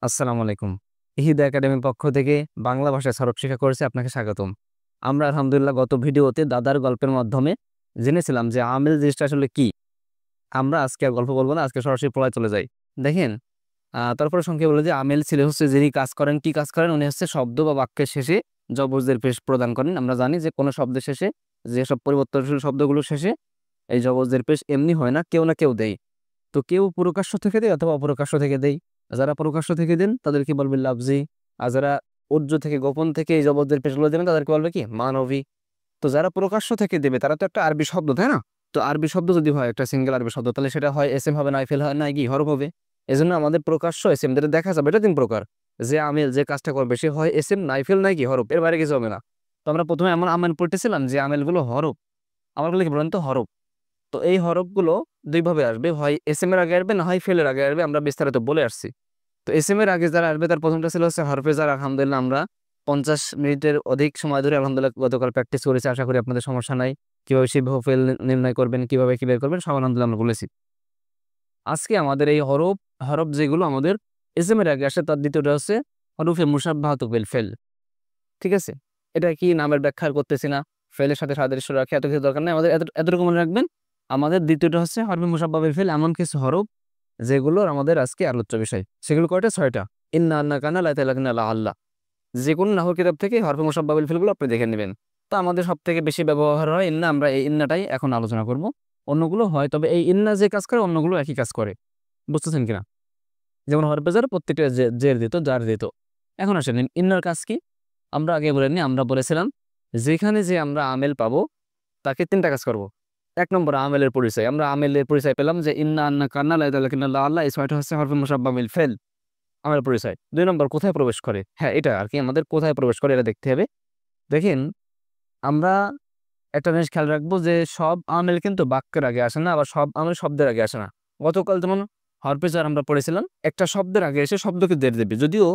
আসসালামু আলাইকুম। ইহিদা একাডেমির পক্ষ থেকে বাংলা ভাষায় সরব শিক্ষা কোর্সে আপনাকে স্বাগতম। আমরা আলহামদুলিল্লাহ গত ভিডিওতে দাদার গল্পের মাধ্যমে জেনেছিলাম যে আমেল জিনিসটা আসলে কি। আমরা আজকে আর গল্প বলব না, আজকে সরাসরি পড়ায় চলে যাই। দেখেন, তারপরে সংক্ষেপে বলে যে আমেল ছেলে হচ্ছে যিনি কাজ করেন, কি কাজ করেন, উনি হচ্ছে শব্দ বা বাক্যের শেষে জবরদের পেশ প্রদান করেন। আমরা জানি যে কোনো শব্দের শেষে, যেসব পরিবর্তনশীল শব্দগুলো শেষে এই জবরদের পেশ এমনি হয় না কেউ দেয়। তো কেউ প্রকাশ্য থেকে দেয় অথবা অপ্রকাশ্য থেকে দেয়। যারা প্রকাশ্য থেকে দেন তাদেরকে বলবে লাফজি। আর যারা উজ্জ থেকে গোপন থেকে এই জবরদের পেশগুলো দেবেন তাদেরকে বলবে কি মানবী। তো যারা প্রকাশ্য থেকে দেবে তারা তো একটা আরবি শব্দ, তাই না? তো আরবি শব্দ যদি হয় একটা সিঙ্গেল আরবি শব্দ, তাহলে সেটা হয় এসএম হবে, নাইফেল হয়, না কি হরফ হবে। এজন্য আমাদের প্রকাশ্য এসএম যেটা দেখা যাবে এটা তিন প্রকার। যে আমেল যে কাজটা করবে সে হয় এসএম, নাইফেল, নাই কি হরফ, এর বাইরে কিছু হবে না। তো আমরা প্রথমে এমন আমেল পড়তেছিলাম যে আমেলগুলো হরফ। আমারগুলো কি বলেন তো হরফ। তো এই হরফগুলো দুইভাবে আসবে, হয় এসএম এর আগে আসবে, না হয় ফেলের আগে আসবে। আমরা বিস্তারিত বলে আসছি। তো এসএম এর আগে যারা আসবে তার প্রথমটা ছিল হচ্ছে হরফে যার। আলহামদুলিল্লাহ আমরা 50 মিনিটের অধিক সময় ধরে আলহামদুলিল্লাহ গতকাল প্র্যাকটিস করেছি। আশা করি আপনাদের সমস্যা নাই। কিভাবে শিব ফেল নির্ণয় করবেন, কিভাবে কি বের করবেন, সব আলহামদুলিল্লাহ আমরা বলেছি। আজকে আমাদের এই হরফ হরফ যেগুলো আমাদের এসএম এর আগে আসে তার দ্বিতীয়টা হচ্ছে হরফে মুসাব্বাহাতু বিল ফেল। ঠিক আছে, এটা কি নামের ব্যাখ্যা আর করতেছি না। ফেলের সাথে সাদৃশ্য রাখে এত কিছু দরকার নেই আমাদের, এতটুকু মনে রাখবেন। আমাদের দ্বিতীয়টা হচ্ছে হরফে মুসাব্বাহ বিল ফেল, এমন কিছু হরফ যেগুলোর আমাদের আজকে আলোচ্য বিষয়। সেগুলো কয়টা? 6টা। ইন্না আন্না কানা লা তালাকিনা লা আল্লাহ। যে কোনো নাহর কিতাব থেকে হরফে মুসাব্বাহ বিল ফেলগুলো আপনি দেখে নেবেন। তো আমাদের সব থেকে বেশি ব্যবহার হয় ইন্না, আমরা এই ইন্নাটাই এখন আলোচনা করব। অন্যগুলো হয়, তবে এই ইন্না যে কাজ করে অন্যগুলো একই কাজ করে। বুঝতেছেন কিনা? যেমন হরফে জার প্রত্যেকটা জের দিত, জার দিত। এখন আসেন ইন্নার কাজ কি আমরা আগে বলিনি। আমরা বলেছিলাম যেখানে যে আমরা আমেল পাবো তাকে তিনটা কাজ করব। 1 নম্বর আমেলের পরিচয়। আমরা আমেলের পরিচয় পেলাম যে ইন্না আন্না কান্না লা ইলাহা ইল্লাল্লাহ আল্লাহ, এই 6টা হচ্ছে হরফে মুসাব্বাহ বিল ফেল আমেলের পরিচয়। 2 নম্বর কোথায় প্রবেশ করে, হ্যাঁ এটা আর কি, আমাদের কোথায় প্রবেশ করে এটা দেখতে হবে। দেখেন, আমরা একটা জিনিস খেয়াল রাখবো যে সব আমেল কিন্তু বাক্যের আগে আসে না, আবার সব আমেল শব্দের আগে আসে না। গতকাল যেমন হরফে জার আমরা পড়েছিলাম একটা শব্দের আগে এসে শব্দকে দের দেবে, যদিও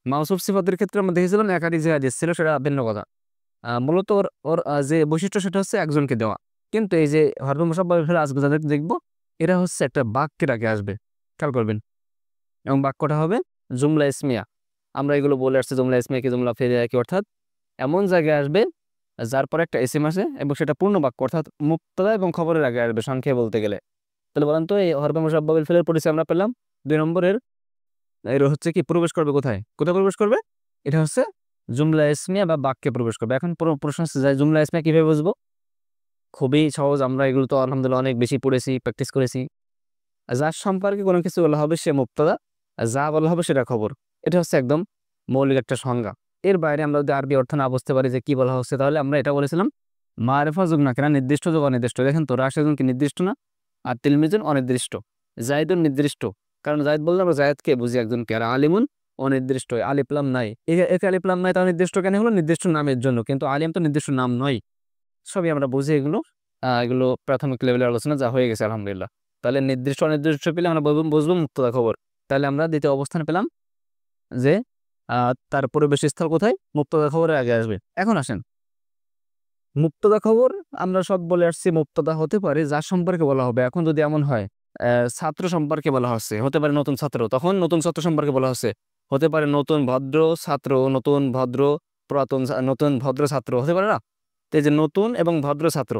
মাউসুফ সিফাতের ক্ষেত্রে আমরা দেখেছিলাম একাধিক জায়গায় দিচ্ছিল, সেটা ভিন্ন কথা। মূলত ওর ওর যে বৈশিষ্ট্য সেটা হচ্ছে একজনকে দেওয়া। কিন্তু এই যে হরফে মুসাব্বাহ বিল ফেল আজকে যাদের দেখবো এরা হচ্ছে একটা বাক্যের আগে আসবে, খেয়াল করবেন। এবং বাক্যটা হবে জুমলা ইসমিয়া। আমরা এগুলো বলে আসছি, জুমলা ইসমিয়া কি জুমলা ফেলিয়া কি, অর্থাৎ এমন জায়গায় আসবে যার পরে একটা এসএম আসে এবং সেটা পূর্ণ বাক্য, অর্থাৎ মুবতাদা এবং খবরের আগে আসবে সংক্ষেপে বলতে গেলে। তাহলে বলেন তো এই হরফে মুসাব্বাহ বিল ফেলের পরিচয় আমরা পেলাম। 2 নম্বরের এর হচ্ছে কি প্রবেশ করবে কোথায়, কোথায় প্রবেশ করবে? এটা হচ্ছে জুমলা ইসমিয়া বা বাক্যে প্রবেশ করবে। এখন প্রশ্ন হচ্ছে যে জুমলা ইসমিয়া কিভাবে বুঝবো? খুবই সহজ, আমরা এগুলো তো আলহামদুলিল্লাহ অনেক বেশি পড়েছি, প্র্যাকটিস করেছি। যার সম্পর্কে কোনো কিছু বলা হবে সে মুবতাদা, আর যা বলা হবে সেটা খবর। এটা হচ্ছে একদম মৌলিক একটা সংজ্ঞা। এর বাইরে আমরা যদি আরবি অর্থ না বুঝতে পারি যে কি বলা হচ্ছে, তাহলে আমরা এটা বলেছিলাম মারিফা যোগ না কেনা, নির্দিষ্ট যোগ অনির্দিষ্ট। দেখেন তো রাশেদুন কি নির্দিষ্ট না, আর তিলমিজুন অনির্দিষ্ট, জাহিদুন নির্দিষ্ট। কারণ জাহিদ বললে আমরা জাহিদকে বুঝি একজনকে, আর আলিমুন অনির্দিষ্ট, আলিপ্লাম নাই। একে আলিপ্লাম নাই, তাও নির্দিষ্ট কেন হলো? নির্দিষ্ট নামের জন্য, কিন্তু আলিম তো নির্দিষ্ট নাম নয়। সবই আমরা বুঝি এগুলো। এগুলো প্রাথমিক লেভেলের আলোচনা যা হয়ে গেছে আলহামদুলিল্লাহ। তাহলে নির্দিষ্ট অনির্দিষ্ট পেলে আমরা বুঝবো মুক্তদা খবর। তাহলে আমরা দ্বিতীয় অবস্থানে পেলাম যে তার পরিবেশ স্থল কোথায়, মুক্তদা খবরের আগে আসবে। এখন আসেন মুক্তদা খবর, আমরা সব বলে আসছি মুক্তদা হতে পারে যার সম্পর্কে বলা হবে। এখন যদি এমন হয় ছাত্র সম্পর্কে বলা হচ্ছে, হতে পারে নতুন ছাত্র, তখন নতুন ছাত্র সম্পর্কে বলা হচ্ছে। হতে পারে নতুন ভদ্র ছাত্র, নতুন ভদ্র পুরাতন নতুন ভদ্র ছাত্র, হতে পারে না? তো এই যে নতুন এবং ভদ্র ছাত্র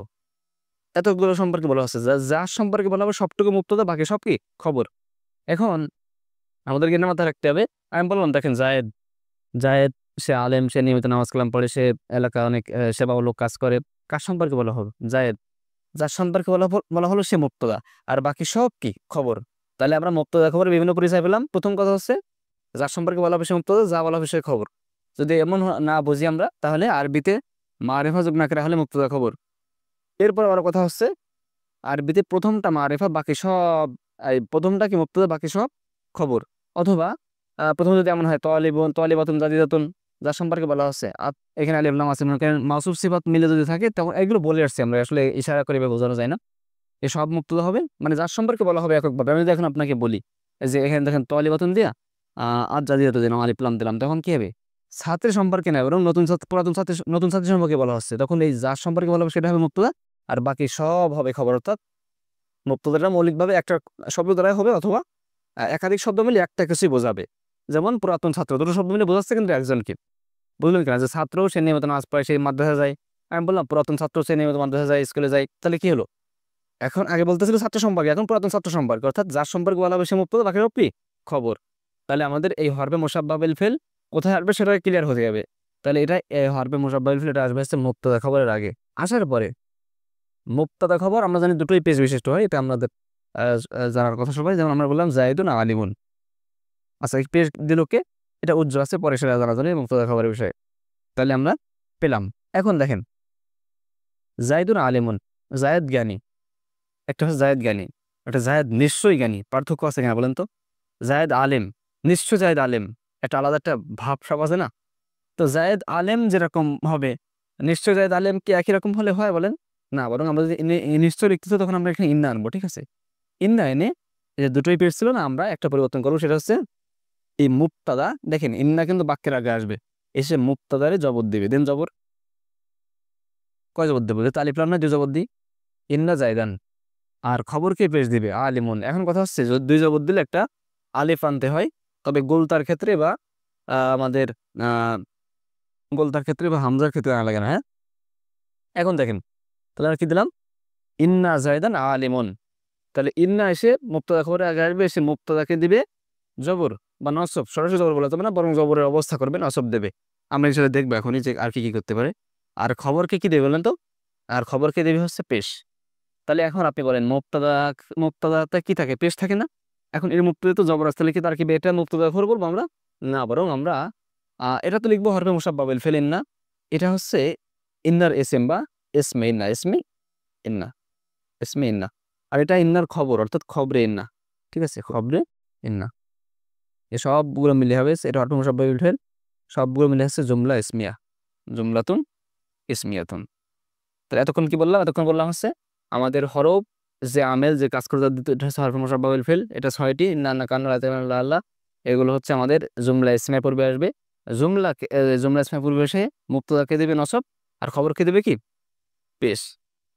এতগুলো সম্পর্কে বলা হচ্ছে, যার সম্পর্কে বলা হবে সবটুকু মুক্তদা, বাকি সব কি খবর। এখন আমাদেরকে এটা মাথায় রাখতে হবে। আমি বললাম দেখেন জায়েদ, জায়েদ সে আলেম, সে নিয়মিত নামাজ কালাম পড়ে, সে এলাকা অনেক সেবামূলক কাজ করে। কার সম্পর্কে বলা হবে? জায়েদ। যার সম্পর্কে বলা হলো সে মুক্তদা, আর বাকি সব কি খবর। তাহলে আমরা মুক্তদা খবরের বিভিন্ন পরিচয় পেলাম। প্রথম কথা হচ্ছে যার সম্পর্কে বলা হবে সে মুক্তদা, যা বলা হবে সে খবর। যদি এমন না বুঝি আমরা, তাহলে আরবিতে মারিফা যোগ না করা হলে মুক্তদা খবর। এরপর আবার কথা হচ্ছে আরবিতে প্রথমটা মারিফা, বাকি সব এই প্রথমটা কি মুবতাদা, বাকি সব খবর। অথবা প্রথমে যদি এমন হয় তালিবুন, তালিবাতুন, জাদিদাতুন, যার সম্পর্কে বলা হচ্ছে, আর এখানে আলিফ লাম আছে, কারণ মাউসুফ সিফাত মিলে যদি থাকে তখন এগুলো বলে আসছি আমরা, আসলে ইশারা করে বোঝানো যায় না। এই সব মুবতাদা হবে, মানে যার সম্পর্কে বলা হবে এককভাবে। আমি যদি এখন আপনাকে বলি যে এখানে দেখেন তালিবাতুন দিয়া আর জাদিদাতুন দিলাম, আলিফ লাম দিলাম, তখন কি হবে? ছাত্রের সম্পর্কে না, বরং নতুন ছাত্র, পুরাতন ছাত্র, নতুন ছাত্রী সম্পর্কে বলা হচ্ছে, তখন এই যার সম্পর্কে বলা হবে সেটা হবে মুবতাদা, আর বাকি সব হবে খবর। অর্থাৎ মুবতাদাটা মৌলিকভাবে একটা শব্দ দ্বারাই হবে, অথবা একাধিক শব্দ মিলে একটা কিছুই বোঝাবে। যেমন পুরাতন ছাত্র, দুটো শব্দ মিলে বোঝাচ্ছে কিন্তু একজনকে। বুঝলেন কিনা? যে ছাত্র সে নিয়মিত নামাজ পড়ে, সে মাদ্রাসা যায়। আমি বললাম পুরাতন ছাত্র সে নিয়মিত মাদ্রাসা যায়, স্কুলে যায়। তাহলে কি হলো? এখন আগে বলতেছিল ছাত্র সম্পর্কে, এখন পুরাতন ছাত্র সম্পর্কে, অর্থাৎ যার সম্পর্কে বলা হবে সে মুক্ত, বাকি সব কি খবর। তাহলে আমাদের এই হরফে মুসাব্বাহ বিল ফেল কোথায় আসবে সেটা ক্লিয়ার হয়ে যাবে। তাহলে এটা হরফে মুসাব্বাহ বিল ফেল এটা আসবে হচ্ছে মুক্তদা খবরের আগে। আসার পরে মুক্তদা খবর আমরা জানি দুটোই পেশ বিশিষ্ট হয়, এটা আমাদের জানার কথা সবাই। যেমন আমরা বললাম জাইদুন আলিমুন। আচ্ছা, এই পেশ দিল কে? এটা উজ্জ্ব আছে, পরে সেটা জানা যাবে মুক্তদা খবরের বিষয়ে। তাহলে আমরা পেলাম। এখন দেখেন জাইদুন আলিমুন, জায়েদ জ্ঞানী। একটা হচ্ছে জায়েদ জ্ঞানী, একটা জায়েদ নিশ্চয়ই জ্ঞানী। পার্থক্য আছে কিনা বলেন তো? জায়েদ আলেম, নিশ্চয় জায়েদ আলেম, একটা আলাদা একটা ভাবসাব আছে না? তো জায়েদ আলেম যেরকম হবে, নিশ্চয় জায়েদ আলেম কি একই রকম হলে হয় বলেন? না, বরং আমরা যদি নিশ্চয় লিখতেছি তখন আমরা এখানে ইন্না আনবো, ঠিক আছে? ইন্না এনে এই যে দুটোই পেশ ছিল না, আমরা একটা পরিবর্তন করবো, সেটা হচ্ছে এই মুবতাদা। দেখেন ইন্না কিন্তু বাক্যের আগে আসবে, এসে মুবতাদারে জবর দিবে। দেন জবর কয় জবর দেবো? যে আলিফ লাম না, দুই জবর দিই, ইন্না জায়দান। আর খবরকে পেশ দিবে আলিমুন। এখন কথা হচ্ছে যদি দুই জবর দিলে একটা আলিফ আনতে হয়, তবে গোলতার ক্ষেত্রে বা আমাদের গোলতার ক্ষেত্রে বা হামজার ক্ষেত্রে আনা লাগে না। হ্যাঁ, এখন দেখেন তাহলে আর কি দিলাম? ইন্না জায়দান আলিমুন। তাহলে ইন্না এসে মুবতাদা খবরে আগে আসবে, এসে মুবতাদাকে দিবে জবর বা নসব। সরাসরি জবর বলা যাবে না, বরং জবরের অবস্থা করবে, নসব দেবে। আমরা সেটা দেখবো এখনই যে আর কি কি করতে পারে। আর খবরকে কি দেবে বলেন তো? আর খবরকে দেবে হচ্ছে পেশ। তাহলে এখন আপনি বলেন মুবতাদা, মুবতাদাতে কি থাকে? পেশ থাকে না? এখন এর মুবতাদা তো জবর আছে, তাহলে কি তার কি এটা মুবতাদা খবর বলবো আমরা? না, বরং আমরা এটা তো লিখবো হরফে মুসাব্বাহ বিল ফেল ইন্না। এটা হচ্ছে ইন্নার এসএম বা এসমে ইন্না, এসমে ইন্না, এসমে ইন্না। আর এটা ইন্নার খবর, অর্থাৎ খবরে ইন্না। ঠিক আছে, খবরে ইন্না। এ সবগুলো মিলে হবে, এটা হরফে মুসাব্বাহ বিল ফেল, সবগুলো মিলে হচ্ছে জুমলা ইসমিয়া, জুমলাতুন ইসমিয়াতুন। তাহলে এতক্ষণ কি বললাম? এতক্ষণ বললাম হচ্ছে আমাদের হরফ যে আমেল যে কাজ করে দিত, এটা হচ্ছে হরফে মুসাব্বাহ বিল ফেল। এটা 6টি, না না কান্না আল্লাহ। এগুলো হচ্ছে আমাদের জুমলা ইসমিয়া পূর্বে আসবে। জুমলা ইসমিয়া পূর্বে এসে মুবতাদাকে দেবে নসব, আর খবরকে দেবে কি পেশ।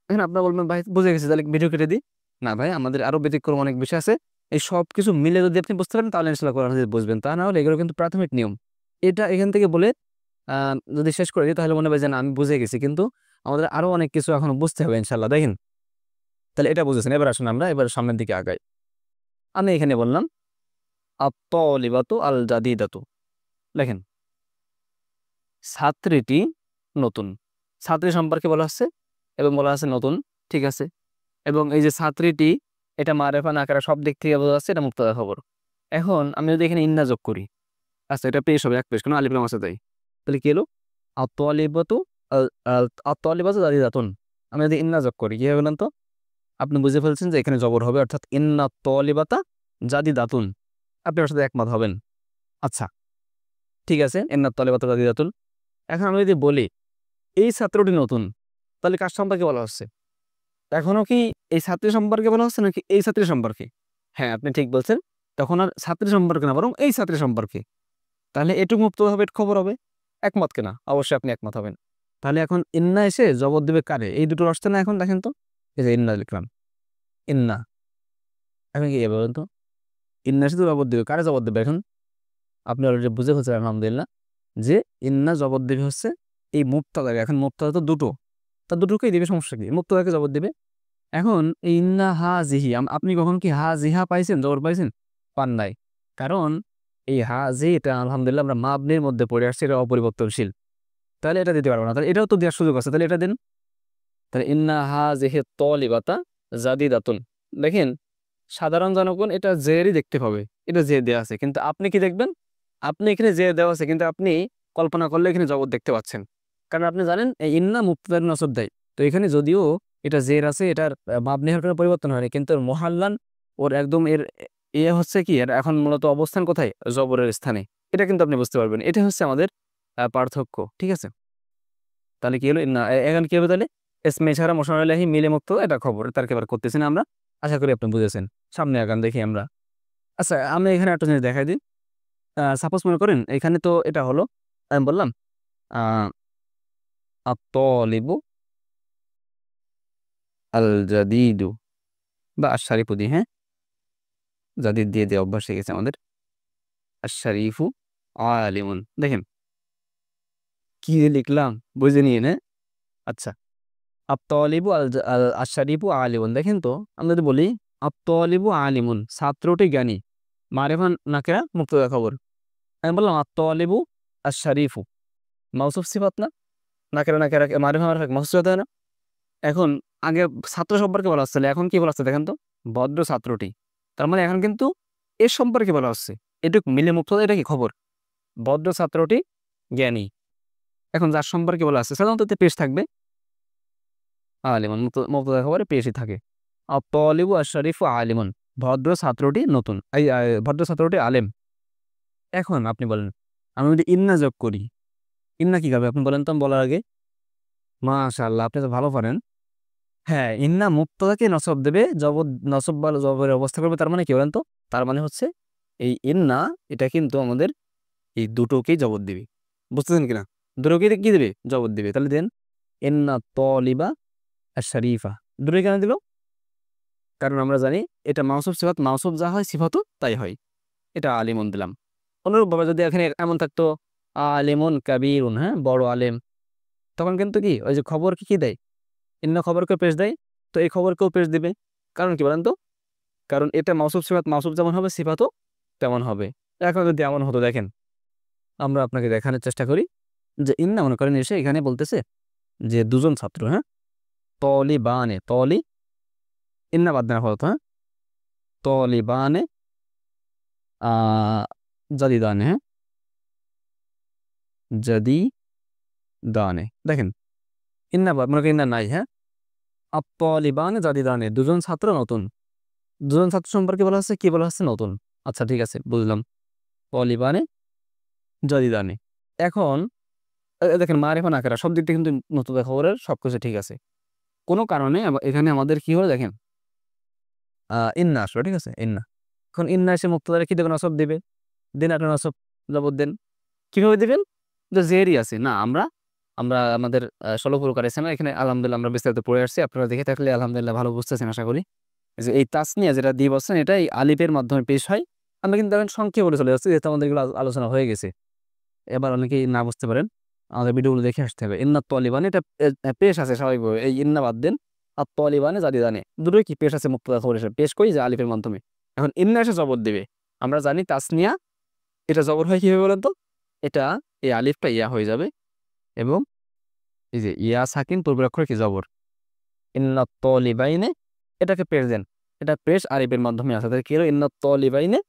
এখন আপনারা বলবেন ভাই বুঝে গেছি, তাহলে ভিডিও কেটে দিই। না ভাই, আমাদের আরো ব্যতিক্রম অনেক বিষয় আছে। এই সব কিছু মিলে যদি আপনি বুঝতে পারেন তাহলে ইনশাআল্লাহ কোরআন হাদিস বুঝবেন। তা না হলে এগুলো কিন্তু প্রাথমিক নিয়ম। এটা এখান থেকে বলে যদি শেষ করে দিই তাহলে মনে হবে যে না আমি বুঝে গেছি, কিন্তু আমাদের আরো অনেক কিছু এখনো বুঝতে হবে ইনশাআল্লাহ। দেখেন তাহলে এটা বুঝেছেন, এবার আসুন আমরা এবার সামনের দিকে আগাই। আমি এখানে বললাম আত-তালিবাতু আল জাদিদাতু। দেখেন ছাত্রীটি নতুন, ছাত্রী সম্পর্কে বলা হচ্ছে এবং বলা আছে নতুন, ঠিক আছে। এবং এই যে ছাত্রীটি, এটা মারেফা নাকারা সব দিক থেকে বোঝা যাচ্ছে এটা মুবতাদা খবর। এখন আমি যদি এখানে ইন্না যোগ করি, আচ্ছা এটা পেশ হবে, এক পেশ, কোনো আলিফ লাম আছে তাই। তাহলে কি হলো? আত-তালিবাতু আত-তালিবাতু জাদিদাতুন। আমি যদি ইন্না যোগ করি কি হবে বলেন তো? আপনি বুঝে ফেলছেন যে এখানে জবর হবে, অর্থাৎ ইন্না তালিবাতা জাদিদাতুন। আপনি ওর সাথে একমত হবেন। আচ্ছা, ঠিক আছে, ইন্না তালিবাতা জাদিদাতুন। এখন আমি যদি বলি এই ছাত্রটি নতুন, তাহলে কার সম্পর্কে বলা হচ্ছে? এখনো কি এই ছাত্রী সম্পর্কে বলা হচ্ছে নাকি এই ছাত্রী সম্পর্কে? হ্যাঁ, আপনি ঠিক বলছেন, তখন আর ছাত্রী সম্পর্কে না, বরং এই ছাত্রী সম্পর্কে। তাহলে এটুকু মুবতাদা হবে, এটুকু খবর হবে। একমত কিনা? অবশ্যই আপনি একমত হবেন। তাহলে এখন ইন্না এসে জবাব দেবে কারে? এই দুটো আসছে না? এখন দেখেন তো, এই যে ইন্না লিখলাম, ইন্না। এখন কি বলেন তো? ইন্না এসে তো জবাব দেবে, কারে জবাব দেবে এখন? আপনি অলরেডি বুঝে ফেলছেন আলহামদুলিল্লাহ, যে ইন্না জবাব দেবে হচ্ছে এই মুবতাদাকে। এখন মুবতাদা তো দুটো, তা দুটোকেই দেবে, সমস্যা কি? মুবতাদাকে জবাব দেবে। এখন এই ইন্না হা জিহি, আপনি কখন কি হা জিহা পাইছেন, জবর পাইছেন? পান নাই। কারণ এই হা জি এটা আলহামদুলিল্লাহ আমরা মাবনির মধ্যে পড়ে আসছি, এটা অপরিবর্তনশীল। তাহলে এটা দিতে পারবো না, তাহলে এটাও তো দেওয়ার সুযোগ আছে, তাহলে এটা দিন। তাহলে ইন্না হা জিহি তলিবাতা জাদিদাতুন। দেখেন সাধারণ জনগণ এটা জেরই দেখতে পাবে, এটা জে দেওয়া আছে, কিন্তু আপনি কি দেখবেন? আপনি এখানে জে দেওয়া আছে, কিন্তু আপনি কল্পনা করলে এখানে জবর দেখতে পাচ্ছেন। কারণ আপনি জানেন এই ইন্না মুবতাদার নসব দেয়। তো এখানে যদিও এটা জের আছে, এটার মাবনি হরফের পরিবর্তন হয়নি, কিন্তু ওর মোহাল্লান, ওর একদম এর হচ্ছে কি, এর এখন মূলত অবস্থান কোথায়? জবরের স্থানে। এটা কিন্তু আপনি বুঝতে পারবেন, এটা হচ্ছে আমাদের পার্থক্য, ঠিক আছে। তাহলে কি হলো? ইন্না এখন কি হবে তাহলে? এসমে ছাড়া মোশার আলাইহি মিলে মুক্ত, এটা খবর, তার কেবার করতেছি না আমরা। আশা করি আপনি বুঝেছেন। সামনে আগান দেখি আমরা। আচ্ছা, আমি এখানে একটা জিনিস দেখাই দিই। সাপোজ মনে করেন এখানে তো এটা হলো, আমি বললাম আত-তালিবু আল জাদিদু, বা আশ-শারিফু দি, হ্যাঁ, জাদিদ দিয়ে দিয়ে অভ্যাস হয়ে গেছে আমাদের। আশ-শারিফু আলিমুন। দেখেন কি লিখলাম, বুঝে নিন, হ্যাঁ? আচ্ছা, আত-তালিবু আশ-শারিফু আলিমুন। দেখেন তো আমরা যদি বলি আত-তালিবু আলিমুন, ছাত্রটি জ্ঞানী, মারিফা নাকিরা মুবতাদা খবর। আমি বললাম আত-তালিবু আশ-শারিফু, মাউসুফ সিফাত না? নাকিরা মারিফা মাউসুফ সিফাত হয় না? এখন আগে ছাত্র সম্পর্কে বলা হচ্ছিল, এখন কি বলা হচ্ছে দেখেন তো? ভদ্র ছাত্রটি। তার মানে এখন কিন্তু এর সম্পর্কে বলা হচ্ছে। এটুক মিলে মুবতাদা, এটা কি খবর? ভদ্র ছাত্রটি জ্ঞানী। এখন যার সম্পর্কে বলা হচ্ছে সাধারণত এতে পেশ থাকবে আলিমুন, মুবতাদা খবরে পেশই থাকে। আত-তালিবু আশ-শারিফু আলিমুন, ভদ্র ছাত্রটি নতুন, ভদ্র ছাত্রটি আলেম। এখন আপনি বলেন আমি যদি ইন্না যোগ করি, ইন্না কি হবে আপনি বলেন তো বলার আগে? মাশাআল্লাহ, আপনি তো ভালো পারেন। হ্যাঁ, ইন্না মুবতাদাকে নসব দেবে, নসব বা জবরের অবস্থা করবে। তার মানে কি বলেন তো? তার মানে হচ্ছে এই ইন্না, এটা কিন্তু আমাদের এই দুটোকেই জবর দিবে। বুঝতেছেন কিনা? দুটোকেই কি দিবে? জবর দিবে। তাহলে দেন ইন্না তালিবা আশ-শারিফা। দুটোই কেন দিল? কারণ আমরা জানি এটা মাউসুফ সিফাত, মাউসুফ যা হয় সিফাতও তাই হয়। এটা আলিমুন দিলাম। অনুরূপভাবে যদি এখানে এমন থাকতো আলিমুন কাবীরুন, হ্যাঁ? বড় আলেম, তখন কিন্তু কি ওই যে খবরকে কি দেয়? ইন্না খবরকেও পেশ দেয়। তো এই খবরকেও পেশ দিবে। কারণ কি বলেন তো? কারণ এটা মাউসুফ সিফাত, মাউসুফ যেমন হবে সিফাতও তেমন হবে। এখন যদি এমন হতো দেখেন, আমরা আপনাকে দেখানোর চেষ্টা করি যে ইন্না মনে করেন এসে এখানে বলতেছে যে দুজন ছাত্র, হ্যাঁ? তলিবানে, ইন্না বাদ দেওয়া হতো, হ্যাঁ? তলিবানে আ জাদিদানে, হ্যাঁ? জাদিদানে। দেখেন ইন্না বাদ, মনে করেন ইন্না নাই, হ্যাঁ? আত-তালিবানে জাদিদানে, দুজন ছাত্র নতুন। দুজন ছাত্র সম্পর্কে বলা হচ্ছে, কি বলা হচ্ছে? নতুন। আচ্ছা ঠিক আছে, বুঝলাম। তলিবানে জাদিদানে। এখন দেখেন মারিফা নাকিরা সব দিক থেকে কিন্তু মুবতাদা খবরের সবকিছু ঠিক আছে। কোনো কারণে এখানে আমাদের কি হলো দেখেন, ইন্না আসলো, ঠিক আছে? ইন্না। এখন ইন্না এসে মুবতাদারে কি দেবে? নসব দিবে। দেন একটা নসব জবর দেন। কিভাবে দিবেন? যে জেরই আছে না, আমরা আমরা আমাদের ষোল প্রকার আছে না, এখানে আলহামদুলিল্লাহ আমরা বিস্তারিত পড়ে আসছি। আপনারা দেখে থাকলে আলহামদুলিল্লাহ ভালো বুঝতেছেন আশা করি। এই যে এই তাসনিয়া যেটা দিয়ে বলছেন, এটা এই আলিফের মাধ্যমে পেশ হয়। আমরা কিন্তু এখন সংক্ষেপে বলে চলে যাচ্ছি, যেহেতু আমাদের এগুলো আলোচনা হয়ে গেছে। এবার অনেকেই না বুঝতে পারেন, আমাদের ভিডিওগুলো দেখে আসতে হবে। ইন্নাত তালিবানে এটা পেশ আছে স্বাভাবিকভাবে। এই ইন্না বাদ দেন, আত তালিবানে জাদিদানে, দুটোই কি পেশ আছে মুবতাদা খবর হিসেবে। পেশ কই? যে আলিফের মাধ্যমে। এখন ইন্না এসে জবর দিবে। আমরা জানি তাসনিয়া এটা জবর হয় কিভাবে বলেন তো? এটা এই আলিফটা ইয়া হয়ে যাবে এবং এই যে ইয়া সাকিন পূর্বের অক্ষর কি জবর। ইন্নাত তালিবাইনে, এটাকে পেশ দেন। এটা পেশ আলিফের মাধ্যমে আসে। তাহলে কি হলো? ইন্নাত তালিবাইনে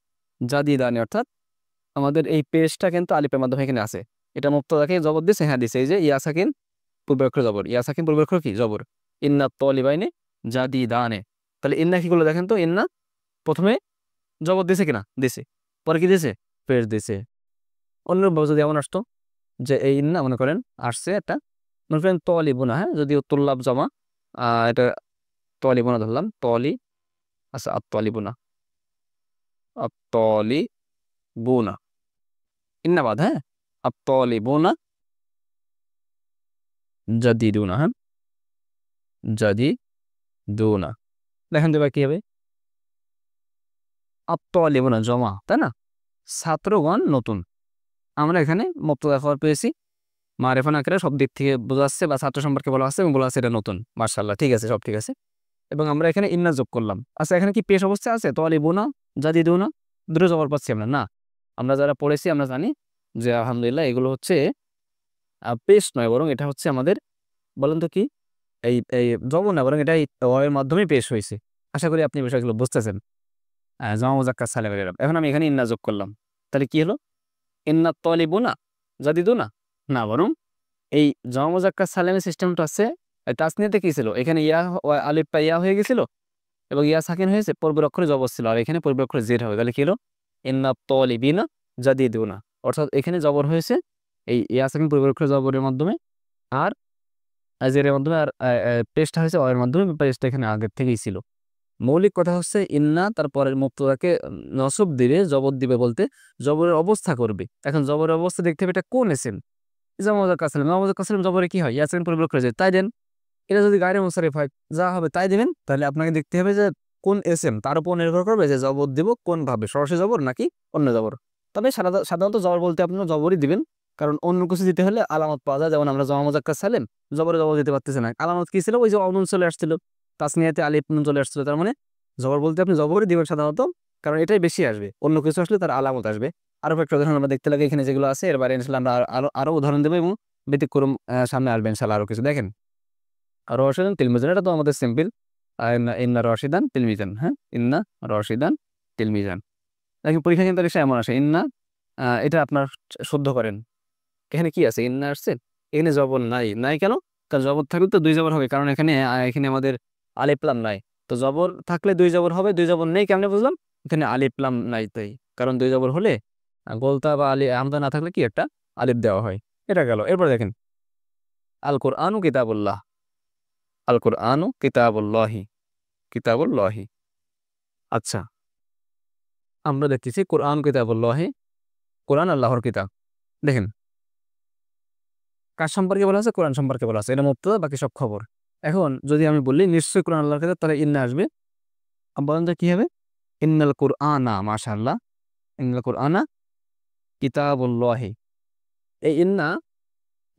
জাদিদানে, অর্থাৎ আমাদের এই পেশটা কিন্তু আলিফের মাধ্যমে এখানে আছে। এটা মুবতাদাকে জবর দিছে, হ্যাঁ দিছে। এই যে ইয়া সাকিন পূর্বের অক্ষর জবর, ইয়া সাকিন পূর্বের অক্ষর কি জবর। ইন্নাত তালিবাইনে জাদিদানে। তাহলে ইন্না কি করলো দেখেন তো? ইন্না প্রথমে জবর দিছে কিনা? দিছে। পরে কি দিছে? পেশ দিছে। অন্যভাবে যদি এমন আসতো যে এই ইন্না মনে করেন আসছে একটা, মনে করেন তলিবুনা, হ্যাঁ? যদিও তুল্লাব জমা, এটা তলিবুনা ধরলাম, আচ্ছা আত-তালিবুনা, আত-তালিবুনা, ইন্না বাদ, হ্যাঁ? আত-তালিবুনা জাদিদুনা, হ্যাঁ? জাদিদুনা। দেখেন তো এবার কি হবে? আত-তালিবুনা জমা, তাই না? ছাত্রগণ নতুন। আমরা এখানে মুবতাদা খবর পেয়েছি। মারিফা নাকিরা সব দিক থেকে বোঝা যাচ্ছে, বা ছাত্র সম্পর্কে বলা হচ্ছে এবং বলা হচ্ছে এটা নতুন। মাশাআল্লাহ, ঠিক আছে, সব ঠিক আছে। এবং আমরা এখানে ইন্না যোগ করলাম। আচ্ছা, এখানে কি পেশ অবস্থায় আছে তালিবুনা জাদিদুনা? দুটো জবর পাচ্ছি আমরা না? আমরা যারা পড়েছি আমরা জানি যে আলহামদুলিল্লাহ এগুলো হচ্ছে পেশ নয়, বরং এটা হচ্ছে আমাদের, বলেন তো কি, এই এই জবর না, বরং এটা এই ওয়াও এর মাধ্যমেই পেশ হয়েছে। আশা করি আপনি বিষয়গুলো বুঝতেছেন। জামা মুযাক্কার সালিমের এরব। এখন আমি এখানে ইন্না যোগ করলাম। তাহলে কি হলো? ইন্নাত তালিবুনা জাদিদুনা? না, বরং এই জামা মুযাক্কার সালিমের সিস্টেমটা আছে, তাসনিয়াতে কি ছিল? এখানে ইয়া আলিফটা ইয়া হয়ে গেছিল এবং ইয়া সাকিন হয়েছে, পূর্বের অক্ষরে জবর ছিল, আর এখানে পূর্বের অক্ষরে জের হবে। তাহলে কি হলো? ইন্নাত তালিবিনা জাদিদুনা। অর্থাৎ এখানে জবর হয়েছে এই ইয়া সাকিন পূর্বের অক্ষরে জবরের মাধ্যমে, আর জেরের মাধ্যমে, আর পেশটা হয়েছে অয়ের মাধ্যমে। পেশটা এখানে আগের থেকেই ছিল। মৌলিক কথা হচ্ছে ইন্না তারপরের মুবতাদাকে নসব দিবে, জবর দিবে বলতে জবরের অবস্থা করবে। এখন জবরের অবস্থা দেখতে হবে এটা কোন এসেম। জামা মুযাক্কার সালিম, জামা মুযাক্কার সালিম জবরে কি হয়? ইয়া সাকিন পূর্বের অক্ষরে জের, তাই দেন। এটা যদি গায়রে মুনসারিফ হয়, যা হবে তাই দিবেন। তাহলে আপনাকে দেখতে হবে যে কোন এসএম, তার উপর নির্ভর করবে যে জবর দিব কোন ভাবে, সরাসরি জবর নাকি অন্য জবর। তবে সাধারণত জবর বলতে আপনারা জবরই দিবেন, কারণ অন্য কিছু দিতে হলে আলামত পাওয়া যায়। যেমন আমরা জমা মুজাক্কার সালেম জবরে জবর দিতে পারতেছে না, আলামত কি ছিল? ওই যে নুন চলে আসছিল, তাসনিয়াতে আলিফ নুন চলে আসছিল। তার মানে জবর বলতে আপনি জবরই দিবেন সাধারণত, কারণ এটাই বেশি আসবে। অন্য কিছু আসলে তার আলামত আসবে। আরো একটা উদাহরণ আমরা দেখতে লাগে এখানে যেগুলো আছে, এর বাইরে ইনশাল্লাহ আমরা আরো উদাহরণ দেবো এবং ব্যতিক্রম সামনে আসবে ইনশাল্লাহ আরো কিছু। দেখেন রশিদান তিলমিজান, এটা তো আমাদের সিম্পল। ইন্না রশিদান তিলমিজান, হ্যাঁ ইন্না রশিদান তিলমিজান। দেখেন পরীক্ষা কিন্তু এসে এমন আসে ইন্না, এটা আপনার শুদ্ধ করেন। এখানে কি আছে? ইন্না আসছে, এখানে জবর নাই। নাই কেন? কারণ জবর থাকলে তো দুই জবর হবে, কারণ এখানে এখানে আমাদের আলিফ লাম নাই। তো জবর থাকলে দুই জবর হবে, দুই জবর নেই কেমনে বুঝলাম? এখানে আলিফ লাম নাই তাই, কারণ দুই জবর হলে গোলতা বা আমদা না থাকলে কি একটা আলিফ দেওয়া হয়। এটা গেল। এরপর দেখেন আল কোরআনু কিতাবুল্লাহ, আল কোরআনু কিতাবুল্লাহি, কিতাবুল্লাহি। আচ্ছা, আমরা দেখতেছি কোরআন কিতাবুল্লাহি, কোরআন আল্লাহর কিতাব। দেখেন কার সম্পর্কে বলা আছে? কোরআন সম্পর্কে বলা আছে। এটা মুবতাদা, বাকি সব খবর। এখন যদি আমি বলি নিশ্চয়ই কোরআন আল্লাহর কিতাব, তাহলে ইন্না আসবে। বলেন তো কি হবে? ইন্নাল কোরআনা, মাশাআল্লাহ, ইন্নাল কোরআনা কিতাবুল্লাহি। এই ইন্না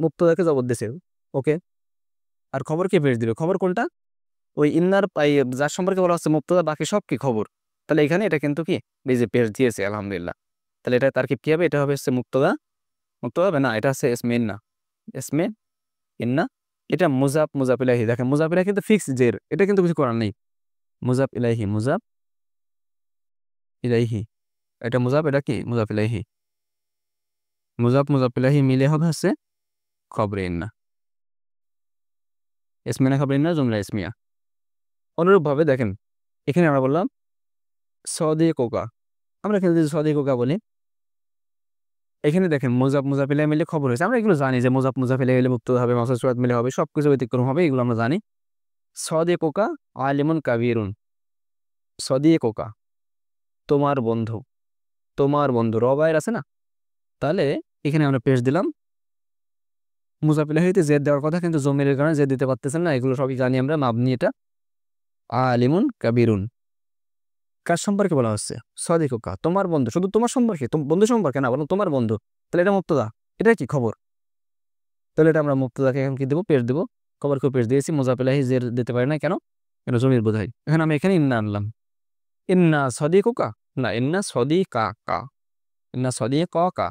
মুবতাদাকে জবর দিছে, ওকে। আর খবর কে পেশ দিবে? খবর কোনটা? ওই ইন্নার যার সম্পর্কে বলা হচ্ছে মুবতাদা, বাকি সব কি খবর। তাহলে এখানে এটা কিন্তু কি এই যে পেশ দিয়েছে আলহামদুলিল্লাহ। তাহলে এটা তার কি হবে? এটা হবে হচ্ছে মুবতাদা, মুবতাদা হবে না, এটা হচ্ছে ইসমে ইন্না, ইসমে ইন্না। এটা মুজাফ, মুজাফ ইলাইহি। দেখেন মুজাফ ইলাইহি কিন্তু ফিক্স জের, এটা কিন্তু কিছু করার নেই। মুজাফ ইলাইহি, মুজাফ ইলাইহি, এটা মুজাফ, এটা কি মুজাফ ইলাইহি। মুজাফ মুজাফ ইলাইহি মিলে হবে হচ্ছে খবরে ইন্না, ইসমিনা খবরে ইন্না, জুমলা ইসমিয়া। অনুরূপভাবে দেখেন এখানে আমরা বললাম সদিকুকা, আমরা এখানে যদি সদিকুকা বলি, এখানে দেখেন মুজাফ মুজাফ ইলাইহি মিলে খবর হয়েছে। আমরা এগুলো জানি যে মুজাফ মুজাফ ইলাইহি মিলে মুবতাদা হবে, মাসুদ সুরাত মিলে হবে, সবকিছু ব্যতিক্রম হবে, এগুলো আমরা জানি। সদিকুকা আলিমুন কাবীরুন, সদিকুকা তোমার বন্ধু, তোমার বন্ধু রবায়ের আছে না, তাহলে এখানে আমরা পেশ দিলাম। মুজাফ ইলাইহিতে জেদ দেওয়ার কথা, কিন্তু জমিরের কারণে জেদ দিতে পারতেছেন না, এগুলো সবই জানি আমরা, মাবনি এটা। আলিমুন কাবীরুন কার সম্পর্কে বলা হচ্ছে? সদিকুকা তোমার বন্ধু, শুধু তোমার সম্পর্কে, বন্ধু সম্পর্কে না, বরং তোমার বন্ধু। তাহলে এটা মুবতাদা, এটা কি খবর। তাহলে এটা আমরা মুবতাদাকে এখন কি দেবো? পেশ দেবো। খবরকে পেশ দিয়েছি, মুজাফ ইলাইহি জের দিতে পারে না কেন? এটা জমির বোঝাই। এখন আমি এখানে ইন্না আনলাম। ইন্না সদিকুকা না, ইন্না সদিকাকা, ইন্না সদিকাকা,